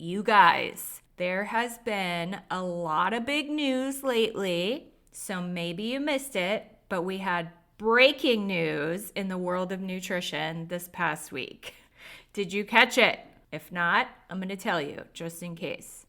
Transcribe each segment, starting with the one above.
You guys, there has been a lot of big news lately, so maybe you missed it, but we had breaking news in the world of nutrition this past week. Did you catch it? If not, I'm going to tell you, just in case.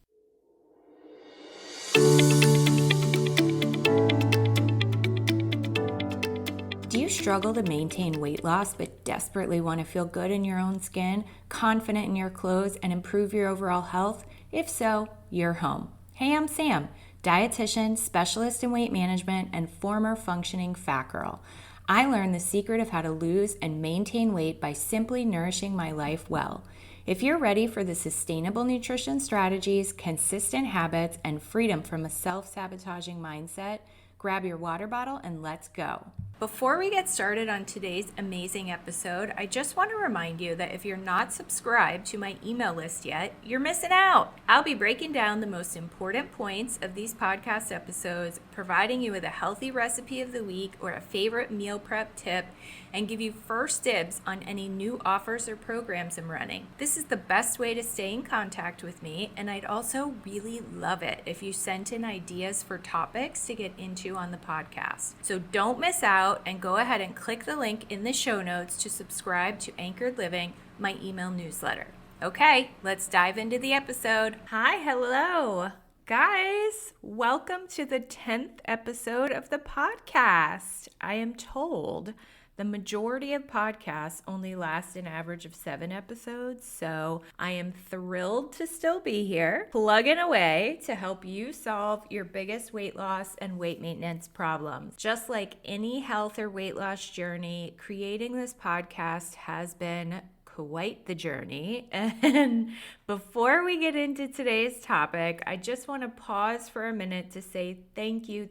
Do you struggle to maintain weight loss but desperately want to feel good in your own skin, confident in your clothes, and improve your overall health? If so, you're home. Hey, I'm Sam, dietitian, specialist in weight management, and former functioning fat girl. I learned the secret of how to lose and maintain weight by simply nourishing my life well. If you're ready for the sustainable nutrition strategies, consistent habits, and freedom from a self-sabotaging mindset, grab your water bottle and let's go. Before we get started on today's amazing episode, I just want to remind you that if you're not subscribed to my email list yet, you're missing out. I'll be breaking down the most important points of these podcast episodes, providing you with a healthy recipe of the week or a favorite meal prep tip, and give you first dibs on any new offers or programs I'm running. This is the best way to stay in contact with me, and I'd also really love it if you sent in ideas for topics to get into on the podcast. So don't miss out and go ahead and click the link in the show notes to subscribe to Anchored Living, my email newsletter. Okay, let's dive into the episode. Hi, hello. Guys, welcome to the 10th episode of the podcast. I am told the majority of podcasts only last an average of 7 episodes, so I am thrilled to still be here, plugging away to help you solve your biggest weight loss and weight maintenance problems. Just like any health or weight loss journey, creating this podcast has been quite the journey. And before we get into today's topic, I just want to pause for a minute to say thank you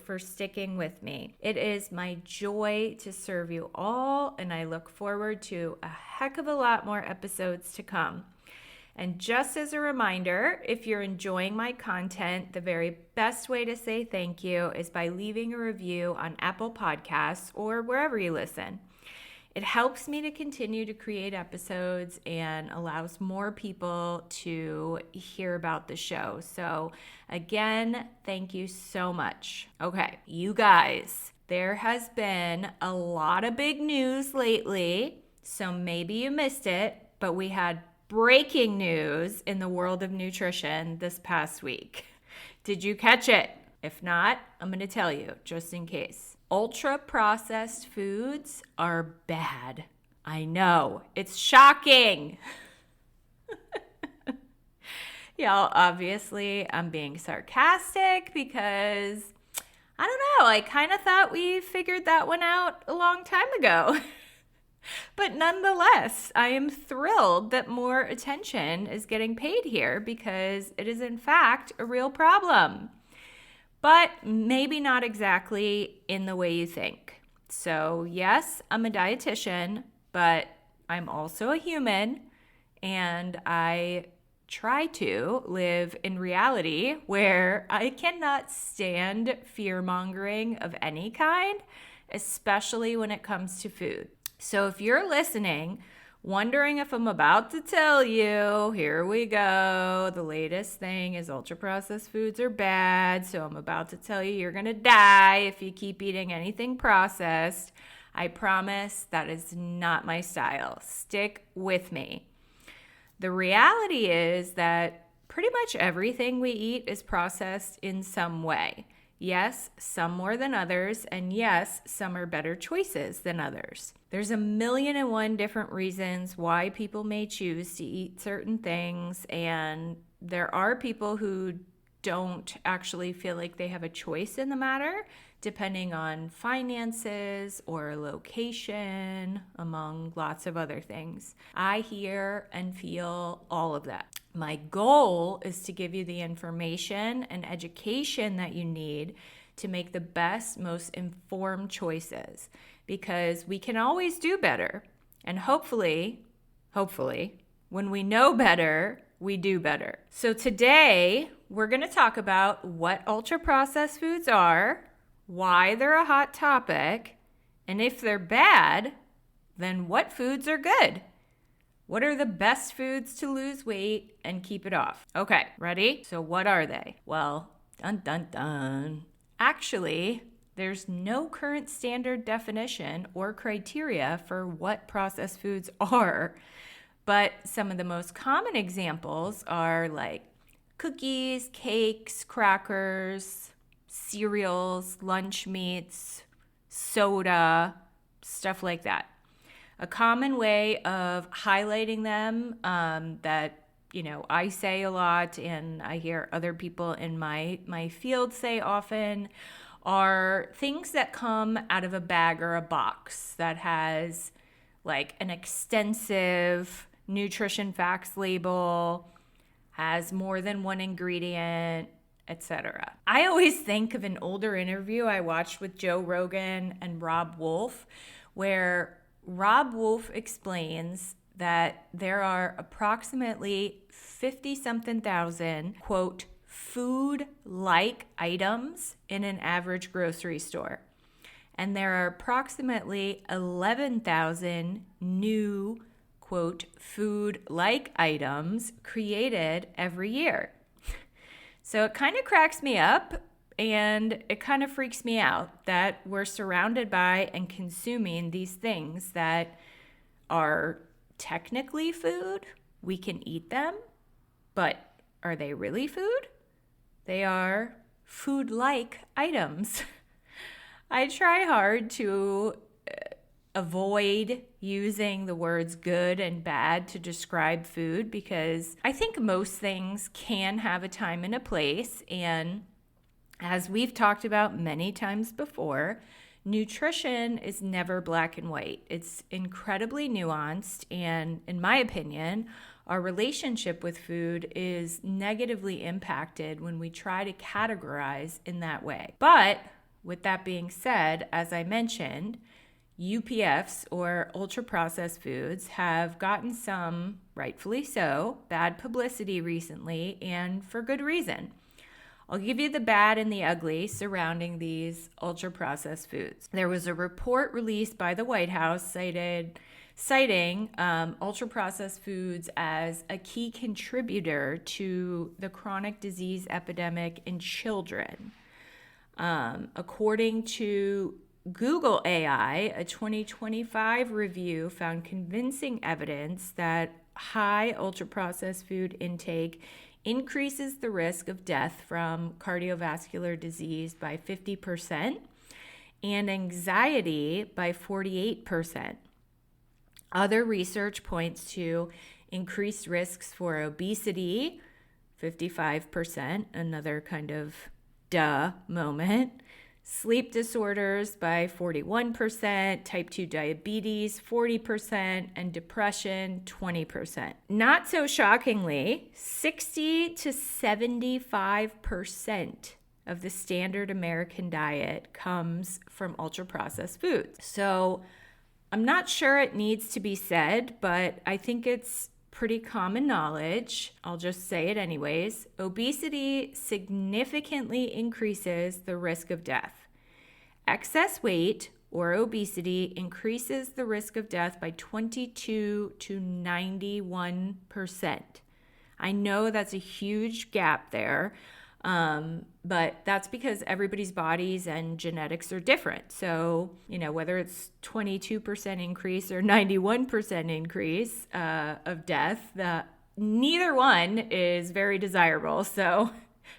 for sticking with me. It is my joy to serve you all, and I look forward to a heck of a lot more episodes to come. And just as a reminder, if you're enjoying my content, the very best way to say thank you is by leaving a review on Apple Podcasts or wherever you listen. It helps me to continue to create episodes and allows more people to hear about the show. So again, thank you so much. Okay, you guys, there has been a lot of big news lately, so maybe you missed it, but we had breaking news in the world of nutrition this past week. Did you catch it? If not, I'm going to tell you, just in case. Ultra-processed foods are bad. I know, it's shocking. Y'all, obviously, I'm being sarcastic because, I don't know, I kind of thought we figured that one out a long time ago. But nonetheless, I am thrilled that more attention is getting paid here because it is, in fact, a real problem. But maybe not exactly in the way you think. So yes, I'm a dietitian, but I'm also a human, and I try to live in reality where I cannot stand fear-mongering of any kind, especially when it comes to food. So if you're listening, wondering if I'm about to tell you, here we go. The latest thing is ultra-processed foods are bad, so I'm about to tell you you're going to die if you keep eating anything processed. I promise that is not my style. Stick with me. The reality is that pretty much everything we eat is processed in some way. Yes, some more than others, and yes, some are better choices than others. There's 1,000,001 different reasons why people may choose to eat certain things, and there are people who don't actually feel like they have a choice in the matter, depending on finances or location, among lots of other things. I hear and feel all of that. My goal is to give you the information and education that you need to make the best, most informed choices, because we can always do better. And hopefully, when we know better, we do better. So today, we're going to talk about what ultra-processed foods are, why they're a hot topic, and if they're bad, then what foods are good. What are the best foods to lose weight and keep it off? Okay, ready? So what are they? Well, dun dun dun. Actually, there's no current standard definition or criteria for what processed foods are, but some of the most common examples are like cookies, cakes, crackers, cereals, lunch meats, soda, stuff like that. A common way of highlighting them that I say a lot and I hear other people in my field say often are things that come out of a bag or a box that has like an extensive nutrition facts label, has more than one ingredient, etc. I always think of an older interview I watched with Joe Rogan and Rob Wolf, where Rob Wolf explains that there are approximately 50-something thousand, quote, food-like items in an average grocery store. And there are approximately 11,000 new, quote, food-like items created every year. So it kind of cracks me up and it kind of freaks me out that we're surrounded by and consuming these things that are technically food. We can eat them, but are they really food? They are food-like items. I try hard to avoid using the words good and bad to describe food because I think most things can have a time and a place. And as we've talked about many times before, nutrition is never black and white. It's incredibly nuanced. And in my opinion, our relationship with food is negatively impacted when we try to categorize in that way. But with that being said, as I mentioned, UPFs or ultra processed foods have gotten some, rightfully so, bad publicity recently and for good reason. I'll give you the bad and the ugly surrounding these ultra processed foods. There was a report released by the White House citing ultra processed foods as a key contributor to the chronic disease epidemic in children. According to Google AI, a 2025 review found convincing evidence that high ultra-processed food intake increases the risk of death from cardiovascular disease by 50% and anxiety by 48%. Other research points to increased risks for obesity, 55%, another kind of duh moment. Sleep disorders by 41%, type 2 diabetes 40%, and depression 20%. Not so shockingly, 60 to 75% of the standard American diet comes from ultra-processed foods. So I'm not sure it needs to be said, but I think it's pretty common knowledge. I'll just say it anyways. Obesity significantly increases the risk of death. Excess weight or obesity increases the risk of death by 22 to 91%. I know that's a huge gap there, but that's because everybody's bodies and genetics are different. So, whether it's 22% increase or 91% increase of death, neither one is very desirable. So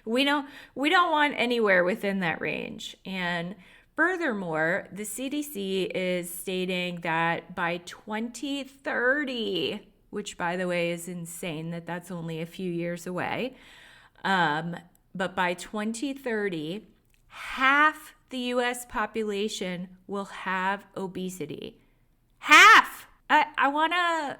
we don't want anywhere within that range. And furthermore, the CDC is stating that by 2030, which by the way is insane that that's only a few years away, but by 2030, half the U.S. population will have obesity. Half! I want to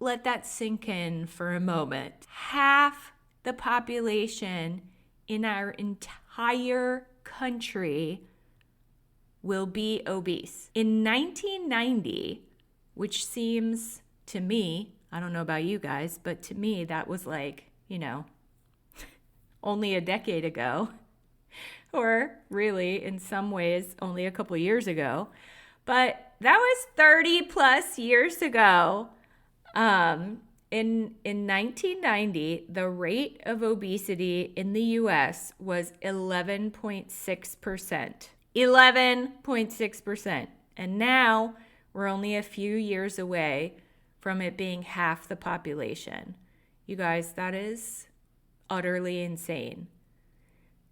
let that sink in for a moment. Half the population in our entire country will be obese. In 1990, which seems to me, I don't know about you guys, but to me that was like, only a decade ago, or really in some ways only a couple years ago, but that was 30 plus years ago. In 1990, the rate of obesity in the US was 11.6%. 11.6%. And now we're only a few years away from it being half the population. You guys, that is utterly insane.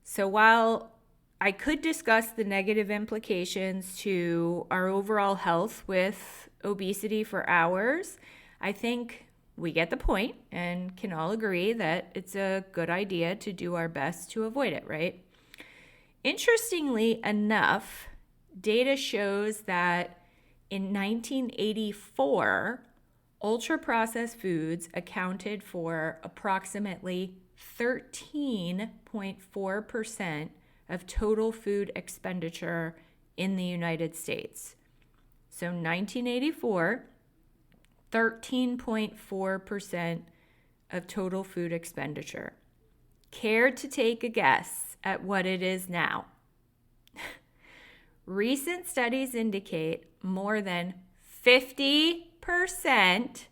So while I could discuss the negative implications to our overall health with obesity for hours, I think we get the point and can all agree that it's a good idea to do our best to avoid it, right? Interestingly enough, data shows that in 1984, ultra-processed foods accounted for approximately 13.4% of total food expenditure in the United States. So 1984, 13.4% of total food expenditure. Care to take a guess at what it is now? Recent studies indicate more than 50%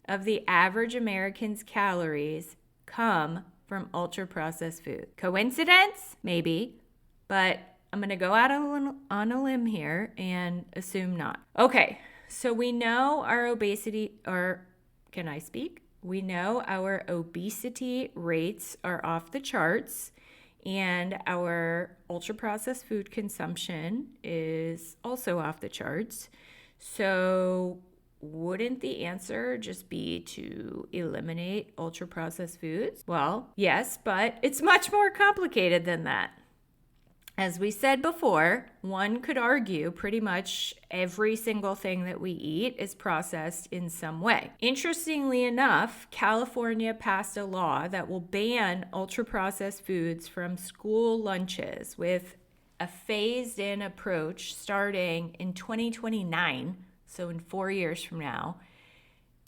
of the average American's calories come from ultra-processed food. Coincidence? Maybe, but I'm going to go out on a limb here and assume not. Okay, so we know our obesity, or can I speak? We know our obesity rates are off the charts, and our ultra-processed food consumption is also off the charts. So wouldn't the answer just be to eliminate ultra-processed foods? Well, yes, but it's much more complicated than that. As we said before, one could argue pretty much every single thing that we eat is processed in some way. Interestingly enough, California passed a law that will ban ultra-processed foods from school lunches with a phased-in approach starting in 2029, so in 4 years from now,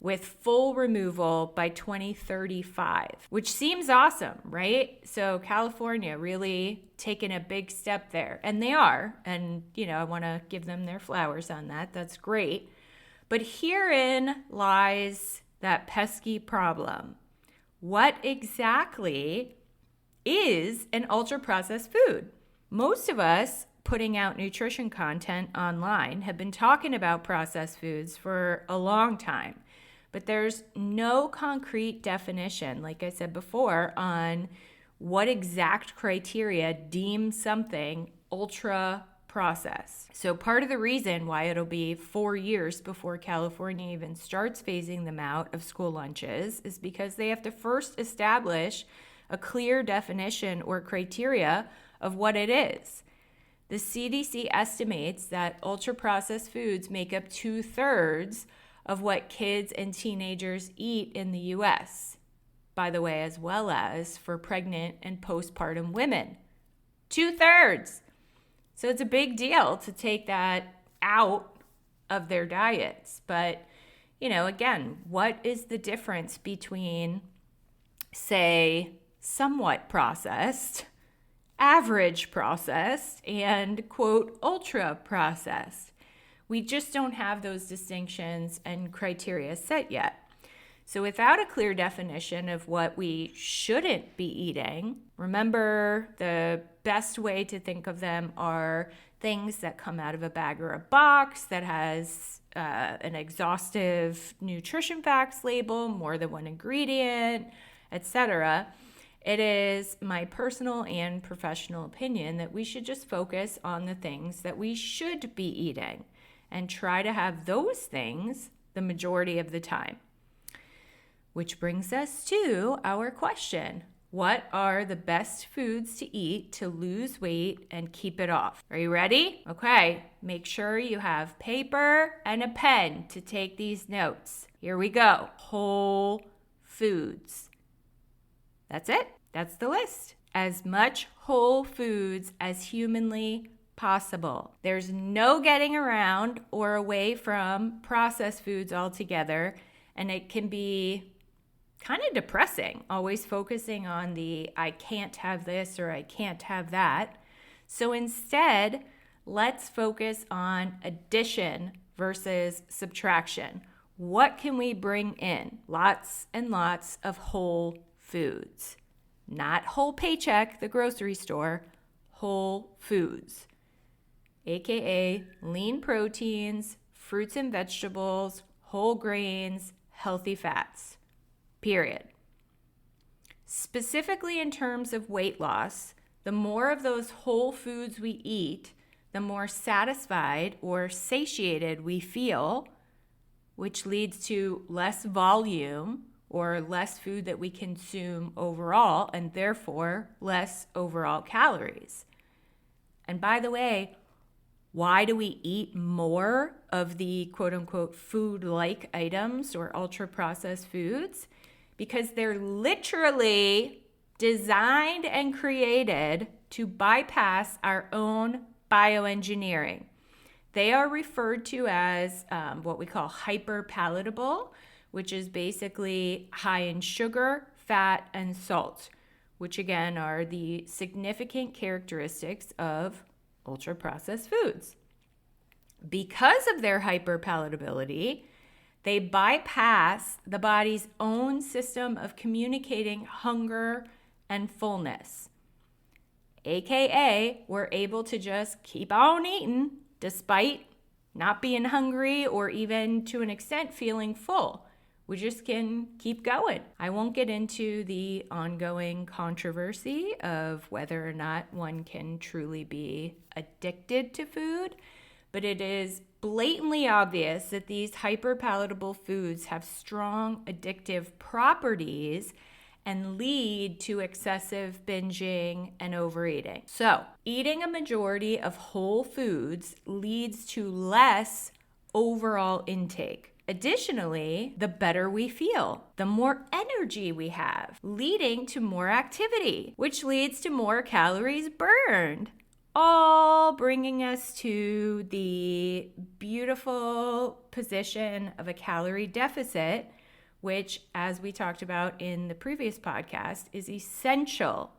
with full removal by 2035, which seems awesome, right? So California really taking a big step there, and they are, and I want to give them their flowers on that. That's great. But herein lies that pesky problem. What exactly is an ultra-processed food? Most of us putting out nutrition content online have been talking about processed foods for a long time. But there's no concrete definition, like I said before, on what exact criteria deem something ultra processed. So part of the reason why it'll be 4 years before California even starts phasing them out of school lunches is because they have to first establish a clear definition or criteria of what it is. The CDC estimates that ultra-processed foods make up 2/3 of what kids and teenagers eat in the U.S., by the way, as well as for pregnant and postpartum women. 2/3. So it's a big deal to take that out of their diets. But, again, what is the difference between, say, somewhat processed, average processed, and, quote, ultra processed? We just don't have those distinctions and criteria set yet. So without a clear definition of what we shouldn't be eating, remember the best way to think of them are things that come out of a bag or a box that has an exhaustive nutrition facts label, more than one ingredient, etc. It is my personal and professional opinion that we should just focus on the things that we should be eating and try to have those things the majority of the time. Which brings us to our question. What are the best foods to eat to lose weight and keep it off? Are you ready? Okay, make sure you have paper and a pen to take these notes. Here we go. Whole foods. That's it. That's the list. As much whole foods as humanly possible. There's no getting around or away from processed foods altogether, and it can be kind of depressing, always focusing on the I can't have this or I can't have that. So instead, let's focus on addition versus subtraction. What can we bring in? Lots and lots of whole foods. Not whole paycheck, the grocery store, whole foods, aka lean proteins, fruits and vegetables, whole grains, healthy fats, period. Specifically in terms of weight loss, the more of those whole foods we eat, the more satisfied or satiated we feel, which leads to less volume or less food that we consume overall, and therefore less overall calories. And by the way, why do we eat more of the quote unquote food-like items or ultra-processed foods? Because they're literally designed and created to bypass our own bioengineering. They are referred to as what we call hyperpalatable, which is basically high in sugar, fat, and salt, which again are the significant characteristics of ultra-processed foods. Because of their hyperpalatability, they bypass the body's own system of communicating hunger and fullness. AKA, we're able to just keep on eating despite not being hungry or even to an extent feeling full. We just can keep going. I won't get into the ongoing controversy of whether or not one can truly be addicted to food, but it is blatantly obvious that these hyperpalatable foods have strong addictive properties and lead to excessive binging and overeating. So, eating a majority of whole foods leads to less overall intake. Additionally, the better we feel, the more energy we have, leading to more activity, which leads to more calories burned. All bringing us to the beautiful position of a calorie deficit, which, as we talked about in the previous podcast, is essential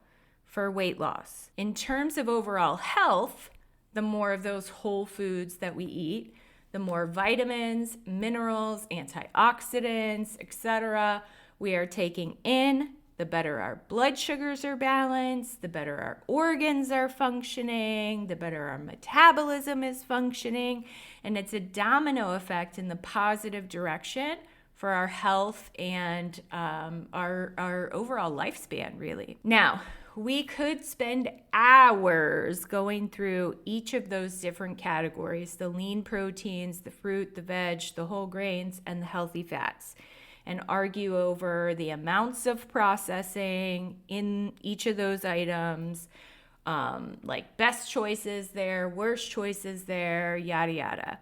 for weight loss. In terms of overall health, the more of those whole foods that we eat, the more vitamins, minerals, antioxidants, etc. we are taking in, the better our blood sugars are balanced, the better our organs are functioning, the better our metabolism is functioning, and it's a domino effect in the positive direction for our health and our overall lifespan, really. Now, we could spend hours going through each of those different categories, the lean proteins, the fruit, the veg, the whole grains, and the healthy fats, and argue over the amounts of processing in each of those items, like best choices there, worst choices there, yada, yada.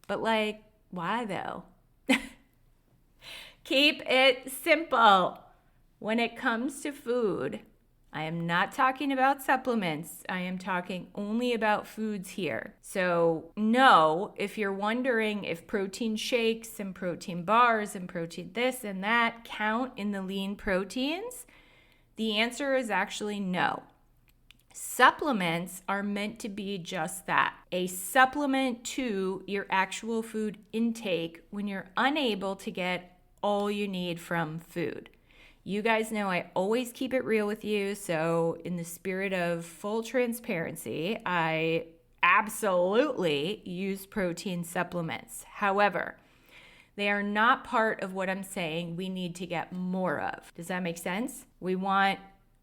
But like, why though? Keep it simple. When it comes to food, I am not talking about supplements. I am talking only about foods here. So no, if you're wondering if protein shakes and protein bars and protein this and that count in the lean proteins, the answer is actually no. Supplements are meant to be just that, a supplement to your actual food intake when you're unable to get all you need from food. You guys know I always keep it real with you, so in the spirit of full transparency, I absolutely use protein supplements. However, they are not part of what I'm saying we need to get more of. Does that make sense? We want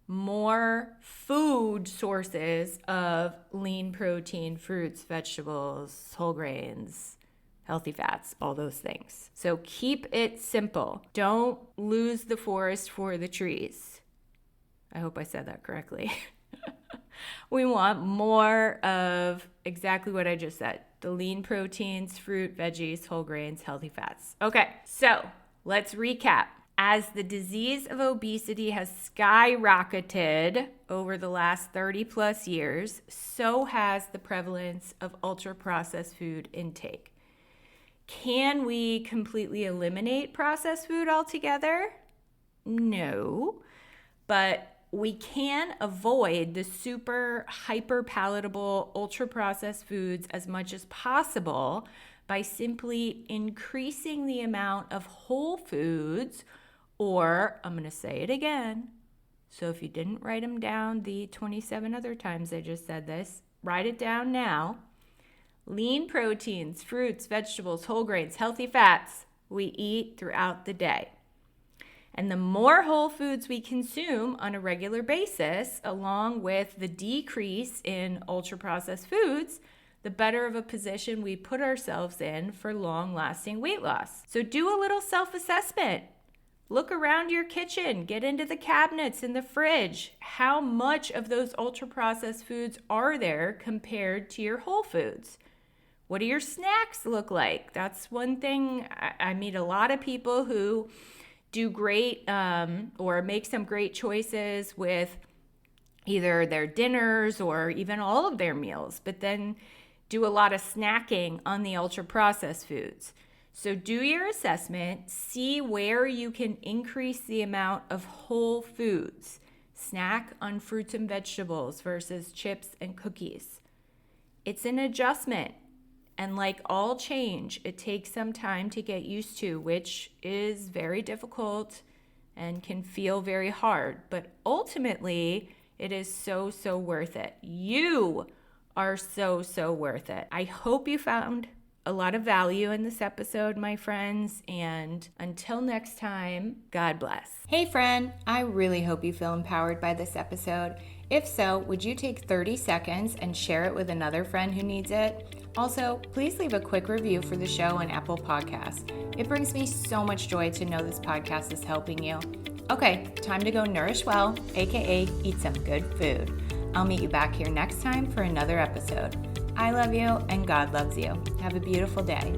more food sources of lean protein, fruits, vegetables, whole grains, healthy fats, all those things. So keep it simple. Don't lose the forest for the trees. I hope I said that correctly. We want more of exactly what I just said. The lean proteins, fruit, veggies, whole grains, healthy fats. Okay, so let's recap. As the disease of obesity has skyrocketed over the last 30 plus years, so has the prevalence of ultra-processed food intake. Can we completely eliminate processed food altogether? No, but we can avoid the super hyper palatable ultra processed foods as much as possible by simply increasing the amount of whole foods, or I'm going to say it again. So if you didn't write them down the 27 other times I just said this, write it down now. Lean proteins, fruits, vegetables, whole grains, healthy fats we eat throughout the day. And the more whole foods we consume on a regular basis, along with the decrease in ultra-processed foods, the better of a position we put ourselves in for long-lasting weight loss. So do a little self-assessment. Look around your kitchen, get into the cabinets in the fridge. How much of those ultra-processed foods are there compared to your whole foods? What do your snacks look like? That's one thing. I meet a lot of people who do great or make some great choices with either their dinners or even all of their meals, but then do a lot of snacking on the ultra-processed foods. So do your assessment, see where you can increase the amount of whole foods. Snack on fruits and vegetables versus chips and cookies. It's an adjustment. And like all change, it takes some time to get used to, which is very difficult and can feel very hard. But ultimately, it is so, so worth it. You are so, so worth it. I hope you found a lot of value in this episode, my friends. And until next time, God bless. Hey, friend, I really hope you feel empowered by this episode. If so, would you take 30 seconds and share it with another friend who needs it? Also, please leave a quick review for the show on Apple Podcasts. It brings me so much joy to know this podcast is helping you. Okay, time to go nourish well, aka eat some good food. I'll meet you back here next time for another episode. I love you and God loves you. Have a beautiful day.